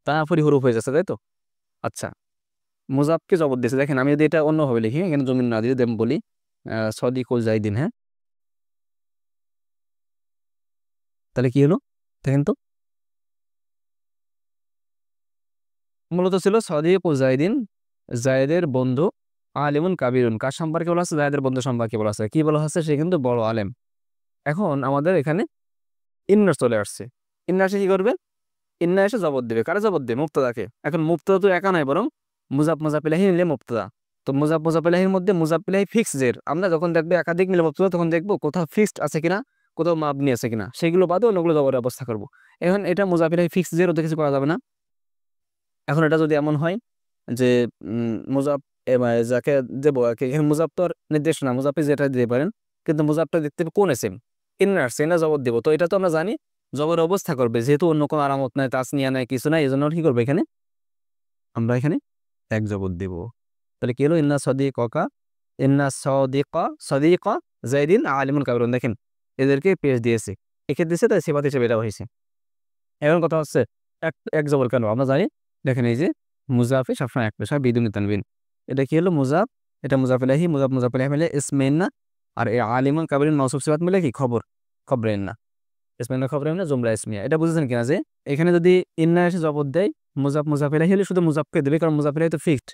তারপরে হুরুফ হয়ে যাচ্ছে, তাই তো? আচ্ছা, মুজাফকে জবর দিয়েছে। দেখেন আমি যদি এটা অন্যভাবে লিখি, এখানে জমির না দিয়ে বলি সদিকুল জাইদিন, হ্যাঁ, তাহলে কি হলো? দেখেন তো, মূলত ছিল সদিকুল জাইদিন, জায়েদের বন্ধু, আলিমুন কাবিরুন কার সম্পর্কে বলা আছে? জায়েদের বন্ধু সম্পর্কে বলা আছে। কি বলা হচ্ছে? সে কিন্তু বড় আলেম। এখন আমাদের এখানে ইন্না চলে আসছে। ইন্না এসে কি করবে? ইন্না এসে জবর দেবে। কারে জবর দেবে? মুবতাদাকে। এখন মুবতাদা তো একা নাই, বরং মুজাফ মুজাফ ইলাইহি মিলে মুবতাদা। তো মুজাফ মুজাফ ইলাইহির মধ্যে মুজাফ ইলাইহি ফিক্স জের। আমরা যখন দেখবো একাধিক মিলে মুবতাদা, তখন দেখবো কোথাও ফিক্সড আছে কিনা, কোথাও মাবনি আছে কিনা, সেগুলো বাদে অন্যগুলো জবরের অবস্থা করবো। এখন এটা মুজাফ ইলাইহি ফিক্স জের, ওতে কিছু করা যাবে না। এখন এটা যদি এমন হয় যে মুজাফ যাকে দেবো আর কি, এখানে মুজাফ তো আর নির্দেশ না, মুজাফে যেটা দিতে পারেন, কিন্তু মুজাফটা দেখতে হবে কোন এসেম, ইন্না আসছে, ইন্না জবর দেবো। তো এটা তো আমরা জানি জবর অবস্থা করবে, যেহেতু অন্য কোনো আলামত নাই, তাসনিয়া নাই, কিছু নাই, এই জন্য কি করবো? এখানে আমরা এখানে এক জবর দেব। তাহলে কি হলো? ইন্না সদিকা, ইন্না সদিকা, সদিকা জাইদিন আলিমুন কাবিরুন। দেখেন এদেরকে পেশ দিয়েছে, একে দিয়েছে, তাই সিফাত হিসেবে এটা হয়েছে। এখন কথা হচ্ছে এক এক জবর কেন? আমরা জানি, দেখেন এই যে মুজাফে সবসময় এক পেশা বিদুনি তানবিন। এটা কি হলো? মুজাফ, এটা মুজাফ ইলাইহি, মুজাফ মুজাফ ইলাইহি মিলে ইসমে ইন্না, আর এই আলিমুন কাবিরুন মাউসুফ সিফাত মিলে কি খবর, খবরে ইন্না, ইসমে ইন্না খবরে ইন্না, জুমলা ইসমিয়া। এটা বুঝেছেন কিনা যে এখানে যদি ইন্না এসে জবর দেয়, মুজাফ মুজাফ ইলাইহি হলে শুধু মুজাফকে দেবে, কারণ মুজাফ ইলাইহি তো ফিক্সড।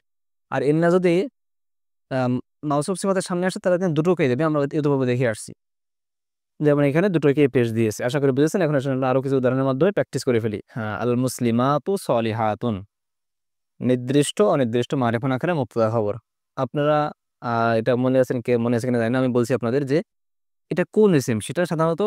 আর ইন্না যদি মাউসুফ সিফাতের সামনে আসে, তাহলে কিন্তু দুটোকেই দেবে। আমরা এভাবে দেখে আসছি, যেমন এখানে দুটোকে পেশ দিয়েছে। আশা করি বুঝেছেন। এখন আসলে আরো কিছু উদাহরণের মাধ্যমে প্র্যাকটিস করে ফেলি। হ্যাঁ, আল মুসলিমাতু সলিহাতুন, নির্দিষ্ট অনির্দিষ্ট মারিফা আকারে মুবতাদা খবর। আপনারা এটা মনে আছেন, কে মনে আছে কিনা জানি না, আমি বলছি আপনাদের যে এটা কোন ইসিম, সেটা সাধারণত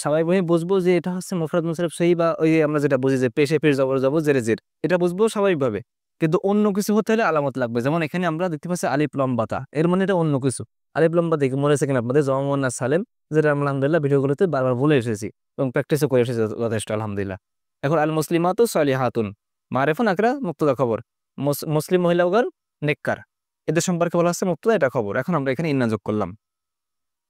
স্বাভাবিকভাবে বুঝবো যে এটা হচ্ছে মুফরাদ মুনসারিফ সহি, বা ওই আমরা যেটা বুঝি যে পেশে পেশ জবর জবর জেরে জের, এটা বুঝবো স্বাভাবিকভাবে। কিন্তু অন্য কিছু হতে হলে আলামত লাগবে। যেমন এখানে আমরা দেখতে পাচ্ছি আলিফ লাম বাতা, এর মানে এটা অন্য কিছু। আলিফ লম্বা দেখে মনে আছে কিনা আপনাদের জমা মুয়ান্নাস সালেম, যেটা আমরা আলহামদুলিল্লাহ ভিডিওগুলোতে বারবার বলে এসেছি এবং প্র্যাকটিসও করে এসেছি যথেষ্ট আলহামদুলিল্লাহ। এখন আল মুসলিমাতু সালিহাতুন মারিফুন আকরা মুক্তদা খবর, মুসলিম মহিলাগণ নেককার, এদের সম্পর্কে বলা হচ্ছে মুক্তদা, এটা খবর। এখন আমরা এখানে ইন্না যোগ করলাম।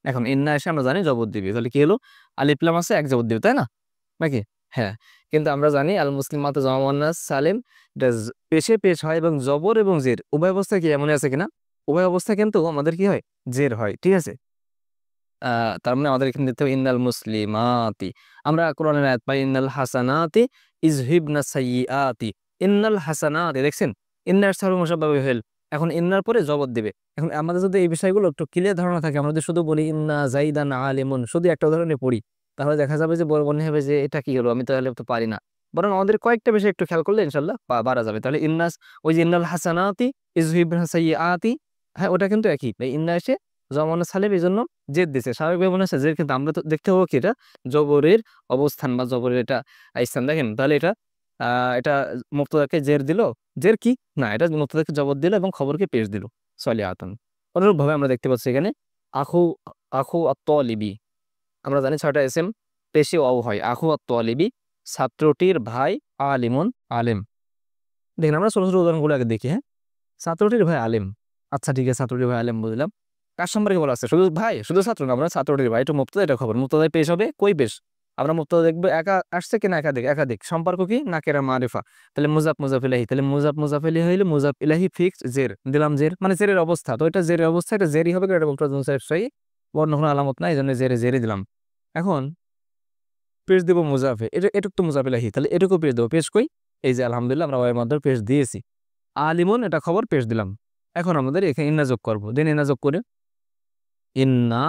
এখন ইন্না এসে আমরা জানি জবর দিবি, তাহলে কি হলো আলিফ লাম আছে এক জবর দিবি, তাই না নাকি? হ্যাঁ, কিন্তু আমরা জানি আল মুসলিমাতু জমা মুয়ান্নাস সালিম এটা পেশে পেশ হয় এবং জবর এবং জের উভয় অবস্থায় কি এমন আছে কিনা, উভয় অবস্থায় কিন্তু আমাদের কি হয় জের হয়, ঠিক আছে। তার মানে আমাদের এখানে দিতে হবে ইন্নাল মুসলিমাতি। আমরা কোরআনের আয়াত পাই ইন্নাল হাসানাতি ইযহিবনা সাইয়্যাতি, ইন্নাল হাসানাতি দেখছেন ইন্নার সারু মুসাব্বাবি হল, এখন ইন্নার পরে জবর দিবে। এখন আমাদের যদি এই বিষয়গুলো একটু ক্লিয়ার ধারণা থাকে, আমরা যদি শুধু বলি ইন্না জাইদান আলিমুন, শুধু একটা উদাহরণে পড়ি, তাহলে দেখা যাবে যে মনে হবে যে এটা কি হলো, আমি তাহলে তো পারি না। বরং আমাদের কয়েকটা বিষয় একটু খেয়াল করলে ইনশাল্লাহ বাড়া যাবে। তাহলে ইন্নাস ওই যে ইন্নাল হাসানাতি ইযহিবনা সাইয়্যাতি, হ্যাঁ ওটা কিন্তু একই, ইন্না এসে জমানা সালেব এই জন্য জেদ দিছে, স্বাভাবিকভাবে মনে হচ্ছে জের, কিন্তু আমরা তো দেখতে হবো কি এটা জবরের অবস্থান বা জবরের এটা স্থান। দেখেন তাহলে এটা এটা মুক্তদাকে জের দিল, জের কি না, এটা মুক্তদাকে জবর দিল এবং খবরকে পেশ দিল সলিয়াতন। অনুরূপভাবে আমরা দেখতে পাচ্ছি এখানে আখু, আখু আত-তালিবি, আমরা জানি 6টা এসএম পেশে ওয়াও হয়। আখু আত-তালিবি ছাত্রটির ভাই আলিমুন আলেম। দেখেন আমরা ছোট ছোট উদাহরণগুলো আগে দেখি। হ্যাঁ, ছাত্রটির ভাই আলেম, আচ্ছা ঠিক আছে, ছাত্রটির ভাই আলেম বুঝলাম। কার সম্পর্কে বলা আছে? শুধু ভাই, শুধু ছাত্র না, আমরা ছাত্রটির ভাই, এটা মুক্তদা, এটা খবর। মুক্তদায় পেশ হবে কই পেশ, আমরা মুক্তদা দেখবো একা আসছে কিনা একাধিক, একাধিক সম্পর্ক কি নাকেরা মারিফা, তাহলে মুজাফ মুজাফ ইলাহি, তাহলে মুজাফ মুজাফ ইলাহি হইলে মুজাফ ইলাহি ফিক্সড জের দিলাম, জের মানে জেরের অবস্থা, তো এটা জেরের অবস্থা, এটা জেরই হবে, এটা মুক্তদা মুনসারিফ সহি, বর্ণ কোনো আলামত নাই, এই জন্য জেরে জেরে দিলাম। এখন পেশ দিব মুজাফে, এটা এটুক তো মুজাফ ইলাহি, তাহলে এটুকু পেশ দেবো, পেশ কই এই যে আলহামদুলিল্লাহ আমরা ওয়ের মাধ্যমে পেশ দিয়েছি। আলিমুন এটা খবর পেশ দিলাম। এখন আমাদের এখানে ইন্না যোগ করবো, দেন ইন্না যোগ করে ইন্না,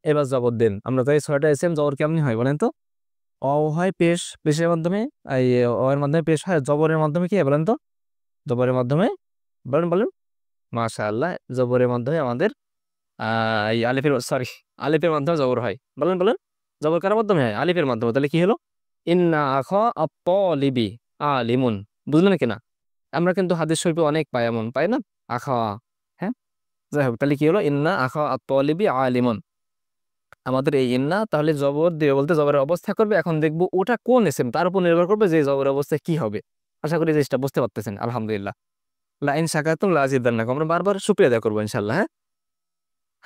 এবার জবর দেন। আমরা তাই 6টা এসএম জবর কেমনি হয় বলেন তো? অ হয় পেশ, পেশের মাধ্যমে, এই অ এর মাধ্যমে পেশ হয়, জবরের মাধ্যমে কি হয় বলেন তো? জবরের মাধ্যমে, বলেন বলেন, মাশাআল্লাহ, জবরের মাধ্যমে আমাদের এই আলিফের সরি আলিফের মাধ্যমে জবর হয়, বলেন বলেন, জবর কার মাধ্যমে হয়? আলিফের মাধ্যমে। তাহলে কি হলো ইন্না আখা আত-তালিবি আলিমুন, বুঝলেন কিনা? আমরা কিন্তু হাদিস শরীফে অনেক পাই, এমন পাই না আখা, হ্যাঁ যাই হোক, তাহলে কি হলো ইন্না আখা আত-তালিবি আলিমুন। আমাদের এই ইন্না তাহলে জবর দিবে বলতে জবরের অবস্থা করবে। এখন দেখবো ওটা কোন এসএম, তার উপর নির্ভর করবে যে জবরের অবস্থা কি হবে। আশা করি জিনিসটা বুঝতে পারতেছেন আলহামদুলিল্লাহ। লা ইন শাকারতুম লা আযীদান্নাকুম, আমরা বারবার শুকরিয়া আদায় করবো ইনশাআল্লাহ। হ্যাঁ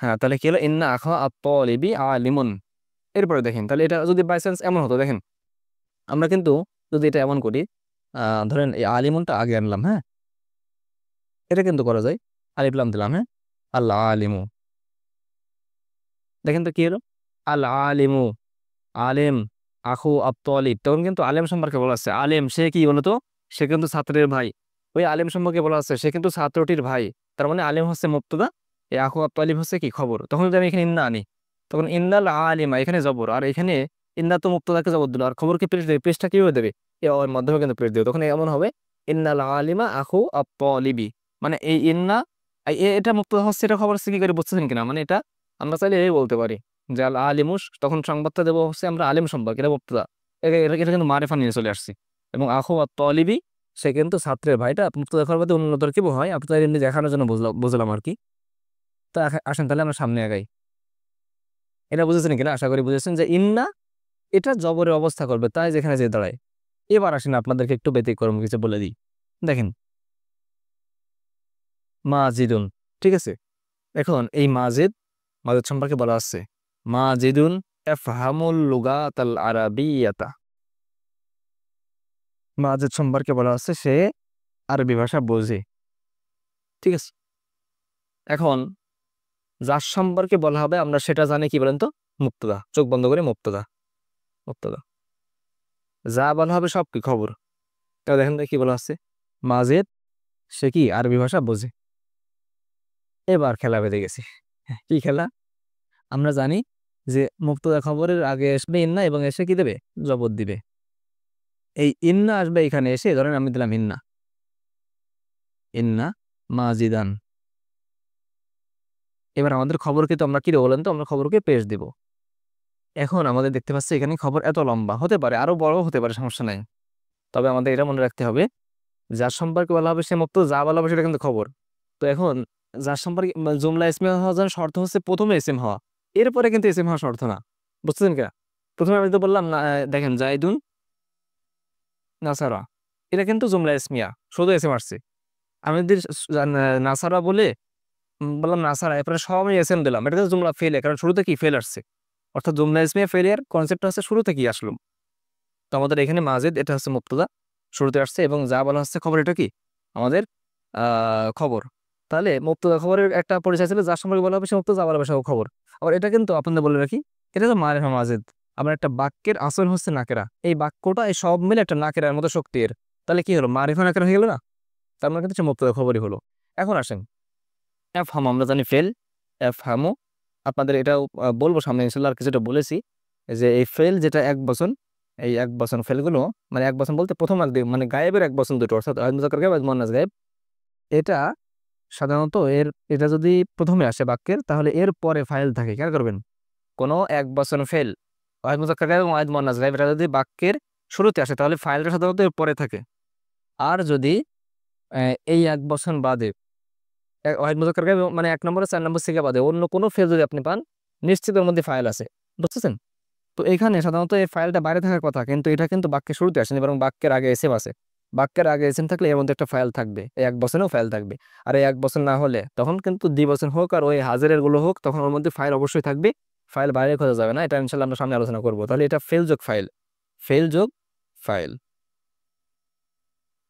হ্যাঁ, তাহলে কি হলো ইন্না আখা আত-তালিবি আলিমুন। এরপরে দেখেন তাহলে এটা যদি বাই চান্স এমন হতো, দেখেন আমরা কিন্তু যদি এটা এমন করি, ধরেন এই আলিমুনটা আগে আনলাম, হ্যাঁ এটা কিন্তু করা যায়, আলিফ লাম দিলাম, হ্যাঁ আল্লাহ আলিমু, দেখেন তো কি হলো আল আলিমু আলেম আখু আত-তালিব, তখন কিন্তু আলেম সম্পর্কে বলা আছে। আলেম সে কি বলতো? সে কিন্তু ছাত্রের ভাই। ওই আলেম সম্পর্কে বলা আছে সে কিন্তু ছাত্রটির ভাই, তার মানে আলেম হচ্ছে মুবতাদা, এই আখু আত-তালিব হচ্ছে কি খবর। তখন যদি আমি এখানে ইন্না আনি, তখন ইন্নাল আলিমা এখানে জবর, আর এখানে ইন্না তো মুবতাদাকে জবর দিল, আর খবরকে পেশ দেবে, পেশটা কিভাবে দেবে? এর মাধ্যমে কিন্তু পেশ দেবে, তখন এমন হবে ইন্নাল আলিমা আখু আত-তালিবি, মানে এই ইন্না এটা মুবতাদা হচ্ছে, এটা খবর হচ্ছে, কি করে বুঝতেছেন কিনা? মানে এটা আমরা চাইলে এই বলতে পারি যে আল আলিমুস, তখন সংবাদটা দেবো হচ্ছে আমরা আলিম সম্পর্কে, এটা মুবতাদা, এটা কিন্তু মারিফা নিয়ে চলে আসছি। এবং আখু আত-তালিবি সে কিন্তু ছাত্রের ভাইটা মুবতাদা খবর বাদে অন্য তরকিব হয়, আপনাদের এমনি দেখানোর জন্য বুঝলাম আর কি। তো আসেন তাহলে আমরা সামনে আগাই। এটা বুঝেছেন কিনা? আশা করি বুঝেছেন যে ইন্না এটা জবরের অবস্থা করবে, তাই যেখানে যে দাঁড়ায়। এবার আসেন আপনাদেরকে একটু ব্যতিক্রম কিছু বলে দিই। দেখেন মাজিদুন, ঠিক আছে, এখন এই মাজিদ, মাজিদ সম্পর্কে বলা আছে মাজিদুন ইয়াফহামুল লুগাতাল আরাবিয়াতা, মাজিদ সম্পর্কে বলা আছে সে আরবি ভাষা বোঝে, ঠিক আছে। এখন যার সম্পর্কে বলা হবে আমরা সেটা জানি কি বলেন তো? মুবতাদা, চোখ বন্ধ করে মুবতাদা, মুবতাদা যা বলা হবে সব কি খবর। তো দেখেন তো কি বলা আছে, মাজিদ সে কি আরবি ভাষা বোঝে। এবার খেলা বেঁধে গেছে। কি খেলা? আমরা জানি যে মুবতাদা খবরের আগে আসবে ইন্না এবং এসে কি দেবে? জবর দিবে। এই ইন্না আসবে এখানে এসে, ধরেন আমি দিলাম ইন্না, ইন্না মাজিদান। এবার আমাদের খবরকে তো আমরা কি দেবো বলেন তো? আমরা খবরকে পেশ দিব। এখন আমাদের দেখতে পাচ্ছি এখানে খবর এত লম্বা হতে পারে, আরো বড় হতে পারে, সমস্যা নাই। তবে আমাদের এটা মনে রাখতে হবে যার সম্পর্কে বলা হবে সে মুবতাদা, যা বলা হবে সেটা কিন্তু খবর। তো এখন যার সম্পর্কে জুমলা ইসমিয়া হওয়ার জন্য শর্ত হচ্ছে প্রথমে ইসিম হওয়া, এরপরে কিন্তু ইসিম হওয়া শর্ত না, বুঝতেছেন কিনা? প্রথমে আমি তো বললাম না, দেখেন জাইদুন নাসারা, এটা কিন্তু জুমলা ইসমিয়া, শুধু ইসিম আসছে। আমি যদি নাসারা বলে বললাম নাসারা, এরপরে সব আমি এসএম দিলাম, এটা তো জুমলা ফেলে, কারণ শুরুতে কি ফেল আসছে, অর্থাৎ জুমলা ইসমিয়া ফেলিয়ার কনসেপ্ট হচ্ছে শুরুতে কি আসলো। তো আমাদের এখানে মাজিদ এটা হচ্ছে মুবতাদা, শুরুতে আসছে, এবং যা বলা হচ্ছে খবর, এটা কি আমাদের খবর। তাহলে মুবতাদা খবরের একটা পরিচয় ছিল, যার সম্পর্কে বলা হবে সে মুবতাদা, যা বলা হবে সে খবর। আবার এটা কিন্তু আপনাদের বলে রাখি, এটা তো মারিফা মাজিদ। আবার একটা বাক্যের আসল হচ্ছে নাকেরা, এই বাক্যটা এই সব মিলে একটা নাকেরার মতো শক্তি এর। তাহলে কি হলো, মারিফা নাকেরা হয়ে গেল না? তার মানে কিন্তু সে মুবতাদা খবরই হলো। এখন আসেন এফ হাম, আমরা জানি ফেল, এফ হামো, আপনাদের এটাও বলবো সামনে ইনশাল্লাহ, আর কিছুটা বলেছি যে এই ফেল যেটা এক বচন, এই এক বচন ফেলগুলো, মানে এক বচন বলতে প্রথম এক মানে গায়েবের এক বচন দুটো, অর্থাৎ আয়াত মুজাক্কার গায়েব, মুয়ান্নাস গায়েব। এটা সাধারণত এটা যদি প্রথমে আসে বাক্যের, তাহলে এর পরে ফাইল থাকে, খেয়াল করবেন। কোনো এক বচন ফেল, আয়াত মুজাক্কার গায়েব এবং আয়াত মুয়ান্নাস গায়েব, এটা যদি বাক্যের শুরুতে আসে তাহলে ফাইলটা সাধারণত এর পরে থাকে। আর যদি এই এক বচন বাদে ওয়াহিদ মুজাক্কার গায়েব মানে 1 নম্বরে 4 নম্বর থেকে বাদে অন্য কোনো ফেল যদি আপনি পান, নিশ্চিত ওর মধ্যে ফাইল আছে, বুঝতেছেন? তো এখানে সাধারণত এই ফাইলটা বাইরে থাকার কথা, কিন্তু এটা কিন্তু বাক্যের শুরুতে আসেনি, বরং বাক্যের আগে এসএম আছে। বাক্যের আগে এসএম থাকলে এর মধ্যে একটা ফাইল থাকবে, এই এক বছরেও ফাইল থাকবে। আর এই এক বছর না হলে তখন কিন্তু 2 বছর হোক আর ওই হাজারের গুলো হোক, তখন ওর মধ্যে ফাইল অবশ্যই থাকবে, ফাইল বাইরে খোঁজা যাবে না। এটা ইনশাল্লাহ আমরা সামনে আলোচনা করবো। তাহলে এটা ফেল যোগ ফাইল, ফেল যোগ ফাইল।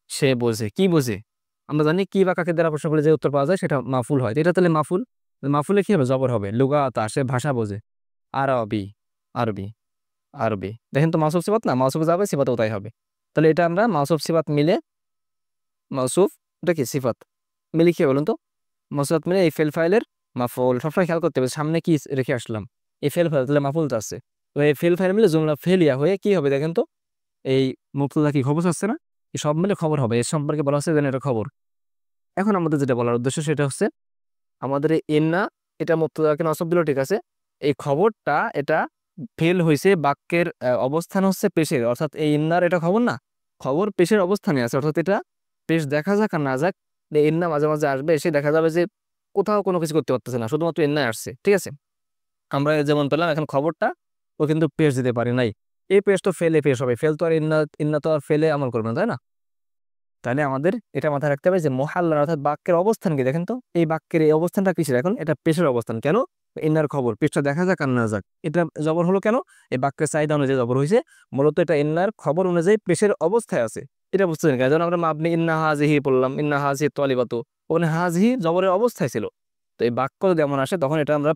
সে বোঝে, কি বোঝে? আমরা জানি কি বা কাকে দ্বারা প্রশ্ন করলে যে উত্তর পাওয়া যায় সেটা মাফুল হয়, এটা তাহলে মাফুল। মাফুলে কি হবে, জবর হবে, লুগাত, সে ভাষা বোঝে। আরবি, আরবি, আরবি। দেখেন তো মাউসুফ সিফাত না, মাউসুফ যাবে সিফাতও তাই হবে। তাহলে এটা আমরা মাউসুফ সিফাত মিলে, মাউসুফ এটা কি সিফাত মিলে কি বলুন তো, মাউসুফাত মিলে এই ফেল ফাইলের মাফুল। সবসময় খেয়াল করতে হবে সামনে কি রেখে আসলাম, এই ফেল ফাইল, তাহলে মাফুলটা আছে। তো এই ফেল ফাইল মিলে জুমলা ফেলিয়া হয়ে কি হবে দেখেন তো, এই মুবতাদা কি খবর আসছে না, এই সব মিলে খবর হবে, এর সম্পর্কে বলা হচ্ছে যেন এটা খবর। এখন আমাদের যেটা বলার উদ্দেশ্য সেটা হচ্ছে, আমাদের এই ইন্না, এটা মুবতাদাকে নসব দিল, ঠিক আছে। এই খবরটা এটা ফেল হয়েছে, বাক্যের অবস্থান হচ্ছে পেশের, অর্থাৎ এই ইন্নার এটা খবর না, খবর পেশের অবস্থানে আছে, অর্থাৎ এটা পেশ দেখা যাক আর না যাক, এই ইন্না মাঝে মাঝে আসবে, এসে দেখা যাবে যে কোথাও কোনো কিছু করতে পারতেছে না, শুধুমাত্র ইন্নায় আসছে, ঠিক আছে। আমরা যেমন পেলাম এখন খবরটা, ও কিন্তু পেশ দিতে পারি নাই, এই পেশ তো ফেলে পেশ হবে, ফেল তো আর ইন্না, ইন্না তো আর ফেলে আমল করবে না, তাই না? তাহলে আমাদের এটা মাথায় রাখতে হবে যে মোহাল্লা অর্থাৎ বাক্যের অবস্থান কি, দেখেন তো এই বাক্যের এই অবস্থানটা কিসের, এখন এটা পেশের অবস্থান। কেন? ইন্নার খবর, পেশটা দেখা যাক আর না যাক, এটা জবর হলো কেন, এই বাক্যের চাহিদা অনুযায়ী জবর হয়েছে, মূলত এটা ইন্নার খবর অনুযায়ী পেশের অবস্থায় আছে, এটা বুঝতেছেন? যেমন আমরা মাবনি ইন্না হাজিহি পড়লাম, ইন্না হাজিহি তলিবাতু, ওখানে হাজিহি জবরের অবস্থায় ছিল। তো এই বাক্য যদি এমন আসে তখন এটা আমরা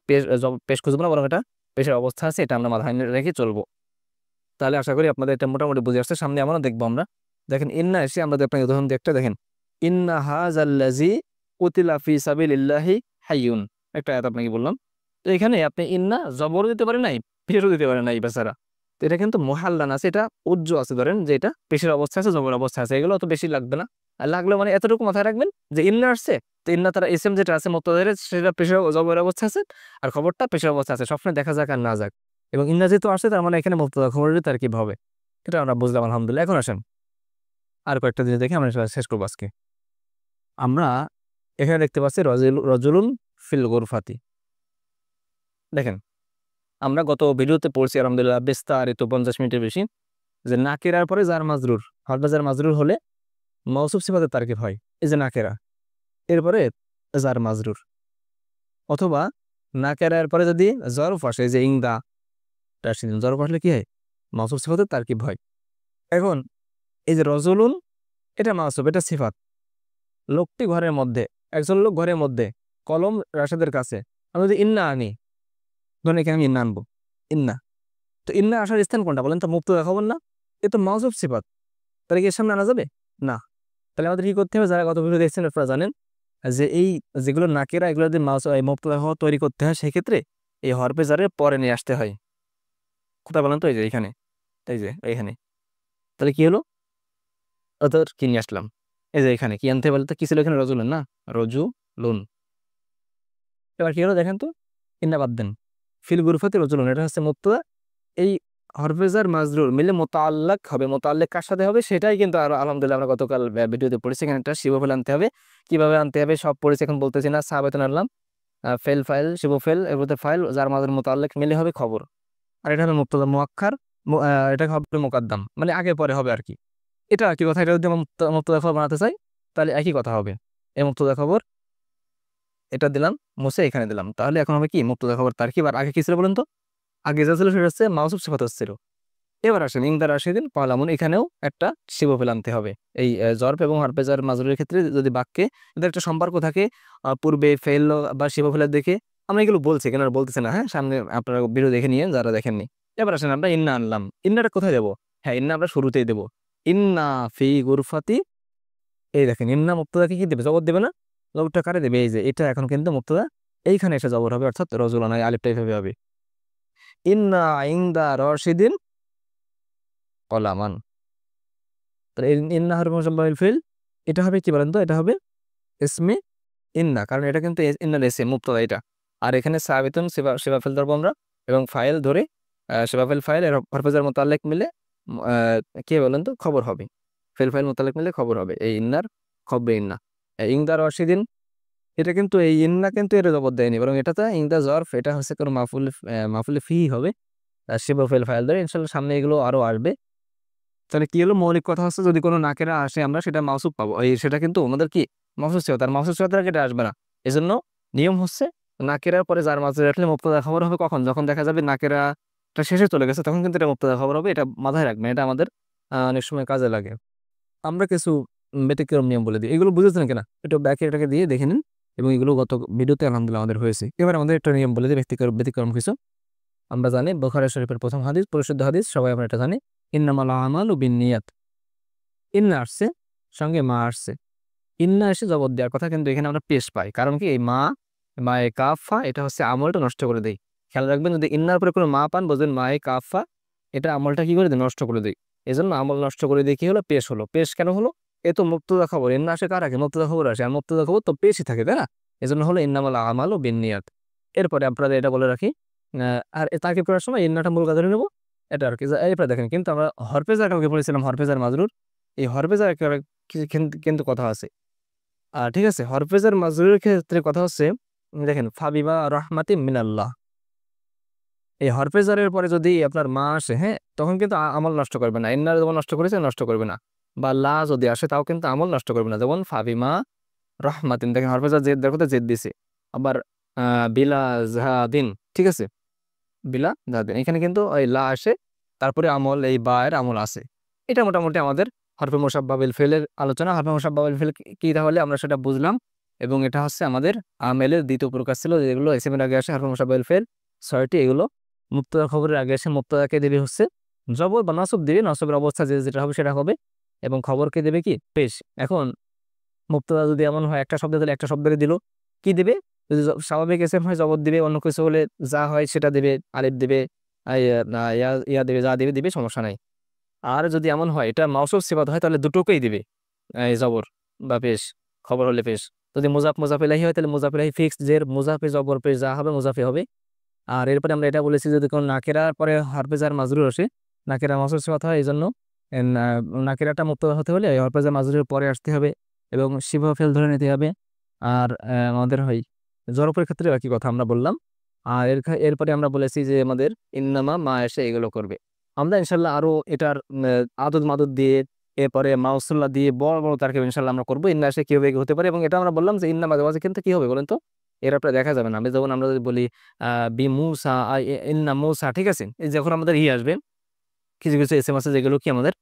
পেশ খুঁজবো না, বরং এটা পেশের অবস্থা আছে, এটা আমরা মাথায় রেখে চলবো। তাহলে আশা করি আপনাদের এটা মোটামুটি বুঝে আসছে। সামনে আমরা দেখবো, আমরা দেখেন ইন্না এসে আমরা আপনাকে উদাহরণ দিয়ে একটা দেখেন, ইন্না হাযাল্লাযী কুতিলা ফি সাবিলিল্লাহি হাইয়ুন, একটা আয়াত আপনাকে বললাম। তো এখানে আপনি ইন্না জবর দিতে পারেন নাই, পেশও দিতে পারেন নাই বেচারা। তো এটা কিন্তু মুহাল্লান আছে, এটা উজ্জ আছে, ধরেন যে এটা পেশের অবস্থা আছে, জবর অবস্থা আছে, এগুলো অত বেশি লাগবে না। আর লাগলো মানে এতটুকু মাথায় রাখবেন যে ইন্না আসছে, তো ইন্না তারা এসএম যেটা আছে মুবতাদার, সেটা পেশের জবর অবস্থা আছে, আর খবরটা পেশের অবস্থা আছে, সবসময় দেখা যাক আর না যাক। এবং ইন্না যেহেতু আসছে তার মানে এখানে মুবতাদা খবরের তারকিব হবে, এটা আমরা বুঝলাম আলহামদুলিল্লাহ। এখন আসেন আর কয়েকটা জিনিস দেখে আমরা শেষ করবো আজকে। আমরা এখানে দেখতে পাচ্ছি রজুলুন ফিল গুরফাতি। দেখেন আমরা গত ভিডিওতে পড়ছি আলহামদুলিল্লাহ বিস্তারিত 50 মিনিটের বেশি, যে নাকেরার পরে জার মাজরুর, হরফে জার মাজরুর হলে মৌসুফ সিফাতের তারকিব হয়, এই যে নাকেরা, এরপরে জার মাজরুর। অথবা নাকেরার পরে যদি জরফ আসে, যে ইংদা, জরফ আসলে কি হয়, মৌসুফ সিফাতের তারকিব হয়। এখন এই যে রজুলুন, এটা মাউসুফ, এটা সিফাত, লোকটি ঘরের মধ্যে, একজন লোক ঘরের মধ্যে, কলম রাশেদের কাছে। আমি যদি ইন্না আনি, ধরেন এখানে আমি ইন্না আনবো, ইন্না, তো ইন্না আসার স্থান কোনটা বলেন তো, মুবতাদা খবর না, এ তো মাউসুফ সিফাত, তাহলে কি এর সামনে আনা যাবে না? তাহলে আমাদের কি করতে হবে, যারা গত ভিডিও দেখছেন আপনারা জানেন যে এই যেগুলো নাকেরা, এগুলো যদি মুবতাদা খবর তৈরি করতে হয়, সেক্ষেত্রে এই হরফে জারের পরে নিয়ে আসতে হয়। কোথায় বলেন তো, এই যে এখানে, এই যে এইখানে। তাহলে কি হলো, ওদের কি নিয়ে আসলাম, এই যে এখানে কি আনতে বলতে কি ছিল, এখানে রজুলুন না, রজুলুন। এবার কি হলো দেখেন তো, ইন্না বাদ দেন, ফিল গুরফাতি রজুলুন, এটা হচ্ছে মুবতাদা, এই হরফেজ আর মাজরুর মিলে মোতাল্লাক হবে। মোতাল্লাক কার সাথে হবে সেটাই কিন্তু আর আলহামদুলিল্লাহ আমরা গতকাল ভিডিওতে পড়েছি। এখানে একটা শিবফেল আনতে হবে, কিভাবে আনতে হবে সব পড়েছি, এখন বলতেছি না। সাহাবেতন আনলাম, ফেল ফাইল শিবফেল এগুলোতে ফাইল যার মাঝে মোতাল্লাক মিলে হবে খবর। আর এটা হলো মুবতাদা মুআক্খার, এটা হবে মুকাদ্দাম, মানে আগে পরে হবে আর কি। এটা কি কথা, এটা যদি আমরা মুবতাদা খবর বানাতে চাই তাহলে একই কথা হবে। এই মুবতাদা খবর এটা দিলাম, মুছে এখানে দিলাম, তাহলে এখন হবে কি মুবতাদা খবর তারকিব। আর আগে কি ছিল বলেন তো? আগে যা ছিল সেটা হচ্ছে মাউসুফ সিফাত ছিল। এবার আসেন ইনদা রাশিদিন পালামুন, এখানেও একটা শিবফেল আনতে হবে। এই জরফ এবং হরফে জার মাজরুরের ক্ষেত্রে যদি বাক্যে এদের একটা সম্পর্ক থাকে, পূর্বে ফেল বা শিবফেলের দেখে, আমরা এগুলো বলছি কেন, আর বলতেছি না, হ্যাঁ সামনে আপনারা ভিডিও দেখে নিয়ে যারা দেখেননি। এবার আসেন আমরা ইন্না আনলাম, ইন্নাটা কোথায় দেবো? হ্যাঁ ইন্না আমরা শুরুতেই দেবো। ইন্না ফি গুরফাতি, এই দেখেন ইন্না মুবতাদাকে কি দেবে? জবর দেবে না? জবরটা কারে দেবে? এই যে এটা এখন কিন্তু মুবতাদা, এইখানে এসে জবর হবে, অর্থাৎ রজুলান আলিফটা এইভাবে হবে। ইন্না ইনদা রশিদিন কলামান। তাহলে ইন্না হরফ মুশাব্বাহুল ফিল, এটা হবে কি বলেন তো? এটা হবে ইসমে ইন্না, কারণ এটা কিন্তু ইন্নার ইসম মুবতাদা এটা। আর এখানে সাবিতুন সেবা ফেল ধরবো আমরা, এবং ফাইল ধরে সেবা ফেল ফাইল এর হরফেজার মোতাল্লেক মিলে কি বলেন তো খবর হবে। ফেল ফাইল মোতাল্লেক মিলে খবর হবে এই ইন্নার, খব্বে ইন্না। ইংদা রশিদিন, এটা কিন্তু এই ইন্না কিন্তু এর জবর দেয়নি, বরং এটাতে ইংদা জরফ, এটা হচ্ছে কোনো মাফুল ফি হবে। সেবা ফেল ফাইল ধরে ইনশাল্লাহ সামনে এগুলো আরো আসবে। তাহলে কি হলো? মৌলিক কথা হচ্ছে যদি কোনো নাকেরা আসে আমরা সেটা মাউসুফ পাবো, সেটা কিন্তু আমাদের কি মাউসুফ সিফাত, আর মাউসুফ সিফাতের আগে এটা আসবে না। এজন্য নিয়ম হচ্ছে নাকেরার পরে যার মাঝে রাখলে মুবতাদা খবর হবে কখন? যখন দেখা যাবে নাকেরাটা শেষে চলে গেছে, তখন কিন্তু এটা মুবতাদা খবর হবে। এটা মাথায় রাখবেন, এটা আমাদের অনেক সময় কাজে লাগে। আমরা কিছু ব্যতিক্রম নিয়ম বলে দিই, এগুলো বুঝেছেন কিনা একটু ব্যাকে এটাকে দিয়ে দেখে নিন, এবং এগুলো গত ভিডিওতে আলহামদুলিল্লাহ আমাদের হয়েছে। এবার আমাদের একটা নিয়ম বলে দিই, ব্যতিক্রম কিছু। আমরা জানি বুখারী শরীফের প্রথম হাদিস, পরিশুদ্ধ হাদিস, সবাই আমরা এটা জানি, ইন্নামাল আমালু বিন্নিয়াত। ইন্না আসছে, সঙ্গে মা আসছে। ইন্না এসে জবর দেওয়ার কথা, কিন্তু এখানে আমরা পেশ পাই, কারণ কি এই মায়ে কাফা এটা হচ্ছে আমলটা নষ্ট করে দেয়। খেয়াল রাখবেন, যদি ইন্নার পরে কোনো মা পান বুঝবেন মায়ে কাফা, এটা আমলটা কি করে দেয়? নষ্ট করে দেয়। এই জন্য আমল নষ্ট করে দিয়ে কি হলো? পেশ হলো। পেশ কেন হলো? এ তো মুবতাদা খবর, ইন্না আসে কার আগে? মুবতাদা খবর আসে, আর মুবতাদা খবর তো পেশই থাকে, তাই না? এজন্য হলো ইন্নামাল আমালু বিন্নিয়াত। এরপরে আপনাদের এটা বলে রাখি, আর তাকিব করার সময় ইন্নাটা মূল কাজ ধরে নেবো, এটা আর কি। এরপরে দেখেন, কিন্তু আমরা হরফেজার কালকে বলেছিলাম, হরফেজার মাজরুর, এই হরফেজার কিন্তু কথা আছে। ঠিক আছে, হরফেজার মাজরুরের ক্ষেত্রে কথা হচ্ছে, দেখেন ফাবিমা রহমাতি মিনাল্লাহ, এই হরফেজারের পরে যদি আপনার মা আসে, হ্যাঁ তখন কিন্তু আমল নষ্ট করবে না। ইন্নার যেমন নষ্ট করেছে নষ্ট করবে না, বা লা যদি আসে তাও কিন্তু আমল নষ্ট করবে না। যেমন ফাবিমা রহমাতিন, দেখেন হরফেজার জেদ দেখো তো জেদ দিছে। আবার বিলা জাহাদিন, ঠিক আছে, বিলা জাহাদিন, এখানে কিন্তু ওই লা আসে, তারপরে আমল, এই বা এর আমল আছে। এটা মোটামুটি আমাদের হরফে মুসাব্বাবিল ফেলের আলোচনা। হরফে মুসাব্বাবিল ফেল কি তাহলে আমরা সেটা বুঝলাম, এবং এটা হচ্ছে আমাদের আমেলের দ্বিতীয় প্রকাশ ছিল, যেগুলো এসএমের আগে আসে হরফে মুসাব্বাবিল ফেল 6টি। এগুলো মুবতাদা খবরের আগে এসে মুবতাদাকে দেবে হচ্ছে জবর বা নসব দিবে, নসবের অবস্থা যেটা হবে সেটা হবে, এবং খবরকে দেবে কি পেশ। এখন মুবতাদা যদি এমন হয় একটা শব্দ দিলে একটা শব্দকে দিল, কি দিবে? যদি স্বাভাবিক এসএম হয় জবর দিবে, অন্য কিছু হলে যা হয় সেটা দিবে, আলিফ দিবে, ইয়া দিবে, যা দিবে দিবে, সমস্যা নাই। আর যদি এমন হয় এটা মাউসুফ সিফাত হয়, তাহলে দুটোকেই দিবে, এই জবর বা পেশ, খবর হলে পেশ। যদি মুজাফ ইলাইহি হয় তাহলে মুজাফ ইলাইহি ফিক্সড, জের মুজাফে জবর পেশ যা হবে মুজাফে হবে। আর এরপরে আমরা এটা বলেছি, যদি কোনো নাকেরার পরে হরফে জার মাজরুর আসে, নাকেরা মাউসুফ সিফাত হয়, এই জন্য নাকেরাটা মুবতাদা হতে হলে হরফে জার মাজরুরের পরে আসতে হবে, এবং শিফা ফেল ধরে নিতে হবে। আর আমাদের হয় জরফের ক্ষেত্রে একই কথা আমরা বললাম। আর এরপরে আমরা বলেছি যে আমাদের ইন্নামা মা এসে এগুলো করবে। আমরা ইনশাল্লাহ আরো এটার আদদ মাদুদ দিয়ে, এরপরে মাউসুল্লাহ দিয়ে বড় বড় তারকিব ইনশাল্লাহ আমরা করবো। ইন্না এসে কি হবে হতে পারে, এবং এটা আমরা বললাম যে ইন্না মাঝে মাঝে কিন্তু কি হবে বলেন তো, এর আপনার দেখা যাবে না। আমি যেমন আমরা যদি বলি বি মুসা, ইন্না মুসা, ঠিক আছে, এই যখন আমাদের আসবে, কিছু কিছু এসএম আছে যেগুলো কি আমাদের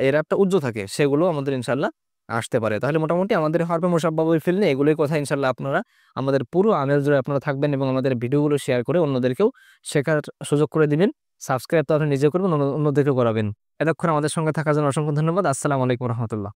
এর একটা উজ্জ্ব থাকে, সেগুলো আমাদের ইনশাল্লাহ আসতে পারে। তাহলে মোটামুটি আমাদের হরফে মুসাব্বাবুল ফিল নিয়ে এগুলোই কথা। ইনশাল্লাহ আপনারা আমাদের পুরো আমেল জুড়ে আপনারা থাকবেন, এবং আমাদের ভিডিওগুলো শেয়ার করে অন্যদেরকেও শেখার সুযোগ করে দিবেন। সাবস্ক্রাইব তো আপনি নিজে করবেন, অন্যদেরকেও করাবেন। এতক্ষণ আমাদের সঙ্গে থাকার জন্য অসংখ্য ধন্যবাদ। আসসালামু আলাইকুম রহমতুল্লাহ।